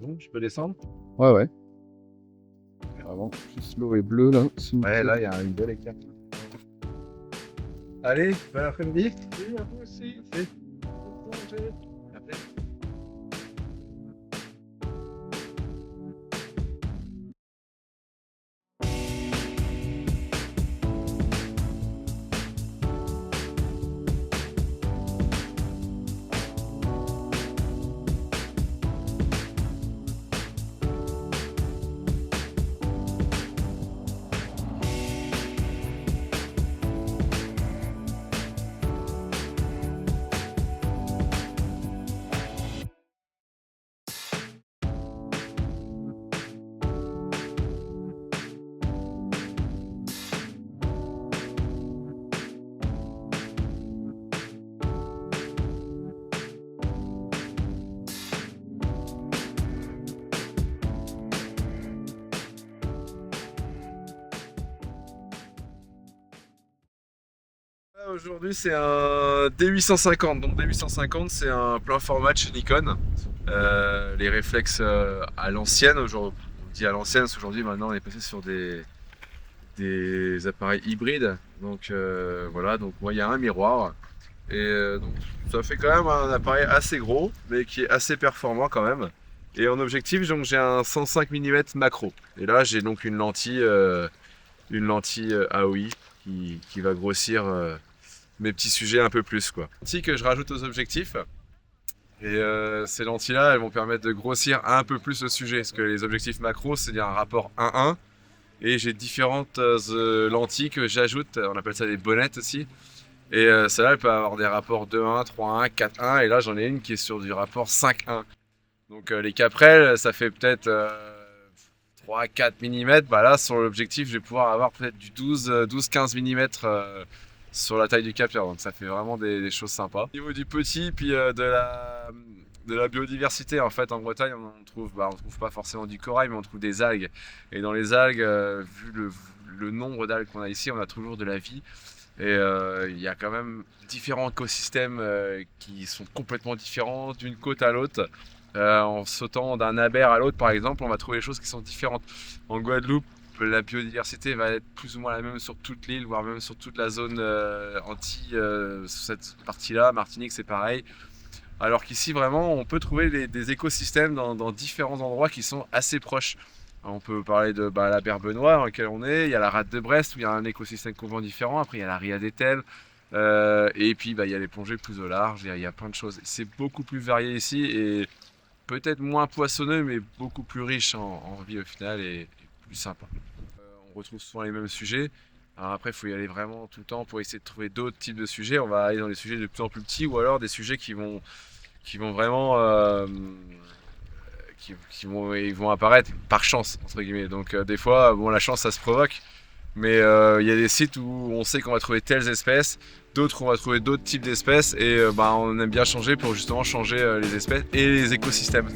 bon, je peux descendre? Ouais, ouais. Vraiment, plus l'eau est bleue là. Ouais, là, il y a une belle écart. Allez, bon après-midi. Oui, à vous aussi. Merci. Bon congé. Merci. Aujourd'hui, c'est un D850. Donc D850, c'est un plein format de chez Nikon. Les réflexes à l'ancienne, aujourd'hui, on dit à l'ancienne, parce qu'aujourd'hui, maintenant, on est passé sur des appareils hybrides. Donc voilà, donc moi, il y a un miroir. Et donc, ça fait quand même un appareil assez gros, mais qui est assez performant quand même. Et en objectif, donc j'ai un 105 mm macro. Et là, j'ai donc une lentille AOI qui va grossir mes petits sujets un peu plus, quoi. Lentille que je rajoute aux objectifs. Et ces lentilles-là, elles vont permettre de grossir un peu plus le sujet. Parce que les objectifs macro, c'est un rapport 1-1. Et j'ai différentes lentilles que j'ajoute. On appelle ça des bonnettes aussi. Et celle-là, elle peut avoir des rapports 2-1, 3-1, 4-1. Et là, j'en ai une qui est sur du rapport 5-1. Donc les caprelles, ça fait peut-être 3-4 mm. Bah là, sur l'objectif, je vais pouvoir avoir peut-être du 12-15 mm sur la taille du capteur. Donc ça fait vraiment des choses sympas. Au niveau du petit, puis de la biodiversité, en fait, en Bretagne, on trouve pas forcément du corail, mais on trouve des algues. Et dans les algues, vu le nombre d'algues qu'on a ici, on a toujours de la vie. Et il y a quand même différents écosystèmes qui sont complètement différents d'une côte à l'autre. En sautant d'un aber à l'autre, par exemple, on va trouver des choses qui sont différentes. En Guadeloupe, la biodiversité va être plus ou moins la même sur toute l'île, voire même sur toute la zone Antilles, sur cette partie-là. Martinique, c'est pareil. Alors qu'ici, vraiment, on peut trouver des écosystèmes dans différents endroits qui sont assez proches. On peut parler de la berbe noire dans laquelle on est, il y a la rade de Brest où il y a un écosystème complètement différent, après il y a la ria d'Etel, et puis il y a les plongées plus au large, il y a plein de choses. C'est beaucoup plus varié ici et peut-être moins poissonneux mais beaucoup plus riche en vie au final et plus sympa. On retrouve souvent les mêmes sujets. Alors après, il faut y aller vraiment tout le temps pour essayer de trouver d'autres types de sujets. On va aller dans des sujets de plus en plus petits ou alors des sujets qui vont vraiment ils vont apparaître par chance entre guillemets. Donc des fois, bon, la chance ça se provoque, mais il y a des sites où on sait qu'on va trouver telles espèces, d'autres où on va trouver d'autres types d'espèces et on aime bien changer pour justement changer les espèces et les écosystèmes.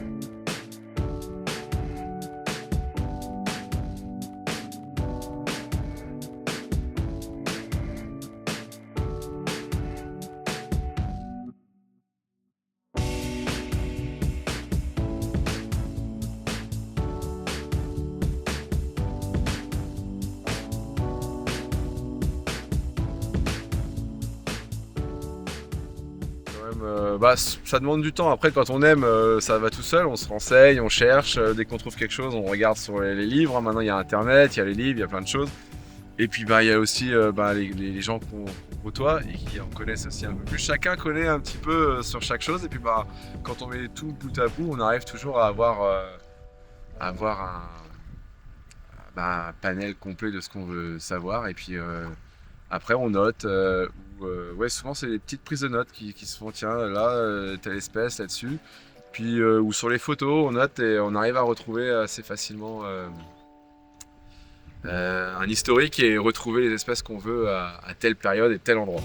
Ça demande du temps. Après, quand on aime, ça va tout seul. On se renseigne, on cherche. Dès qu'on trouve quelque chose, on regarde sur les livres. Maintenant, il y a Internet, il y a les livres, il y a plein de choses. Et puis, il y a aussi les gens qu'on côtoie et qui en connaissent aussi un peu plus. Chacun connaît un petit peu sur chaque chose. Et puis, quand on met tout bout à bout, on arrive toujours à avoir un panel complet de ce qu'on veut savoir. Et puis, après, on note. Ouais, souvent, c'est des petites prises de notes qui se font, tiens, là, telle espèce là-dessus. Puis, ou sur les photos, on note et on arrive à retrouver assez facilement un historique et retrouver les espèces qu'on veut à telle période et tel endroit.